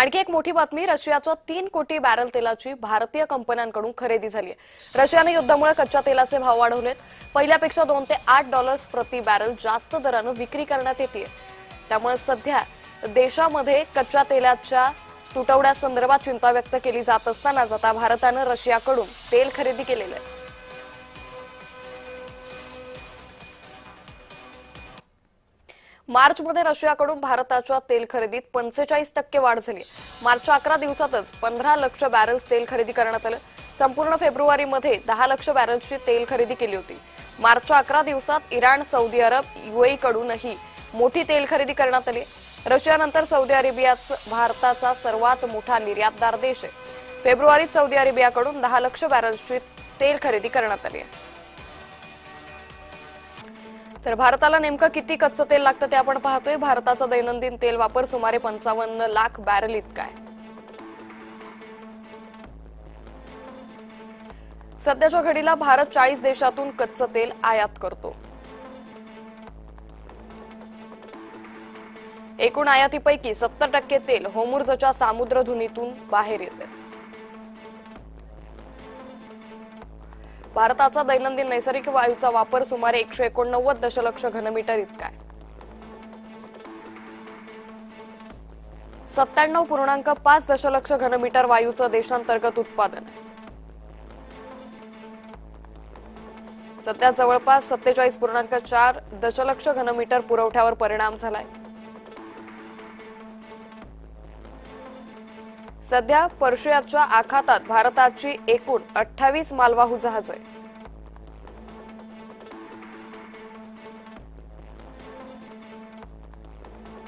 आणखी एक मोठी बातमी, रशियाच्या 3 कोटी बॅरल तेलाची भारतीय कंपन्यांकडून खरेदी झाली आहे। रशियाने युद्धामुळे कच्च्या तेलाचे भाव वाढवलेत। पहिल्यापेक्षा $2 ते $8 प्रति बॅरल जास्त दराने विक्री करण्यात येते। त्यामुळे सध्या देशामध्ये कच्च्या तेलाच्या तुटवड्यासंदर्भात चिंता व्यक्त केली जात असतानाच आता भारताने रशियाकडून तेल खरेदी केलेले आहे। मार्चमध्ये रशियाकडून भारताच्या तेल खरेदीत 45% वाढ झाली। मार्चच्या 11 दिवसातच 15 लाख बॅरल्स तेल खरेदी करण्यात आले। संपूर्ण फेब्रुवारीमध्ये 10 लाख बॅरल्सची तेल खरेदी केली होती। मार्चच्या 11 दिवसात इराण, सौदी अरब, यूएई कडूनही मोठी तेल खरेदी करण्यात आली। रशियानंतर सौदी अरेबियाचा भारताचा सर्वात मोठा निर्यातदार देश आहे। फेब्रुवारीत सौदी अरेबियाकडून 10 लाख बॅरल्सची तेल खरेदी करण्यात आली आहे। तर भारताला नेमकं किती कच्चं तेल लागतं ते आपण पाहतोय। भारताचा दैनंदिन तेल वापर सुमारे 55 लाख बॅरल इतका आहे। सध्याच्या घडीला भारत 40 देशातून कच्चं तेल आयात करतो। एकूण आयातीपैकी 70% तेल होर्मुझच्या सामुद्रधुनीतून बाहेर येते। भारताचा दैनंदिन नैसर्गिक वायूचा वापर सुमारे 189 दशलक्ष घनमीटर इतका आहे। 97.5 दशलक्ष घनमीटर वायूचं देशांतर्गत उत्पादन आहे। सध्या जवळपास 47.4 दशलक्ष घनमीटर पुरवठ्यावर परिणाम झालाय। सध्या पर्शियाच्या आखातात भारताची एकूण 28 मालवाहू जहाजे आहेत।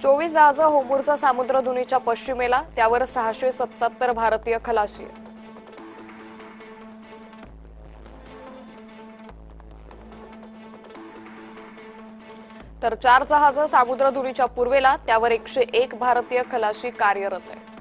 24 जहाजे होर्मुझ सामुद्रधुनीच्या पश्चिमेला, त्यावर 677 भारतीय खलाशी आहेत। तर 4 जहाजे सामुद्रधुनीच्या पूर्वेला, त्यावर 101 भारतीय खलाशी कार्यरत आहेत।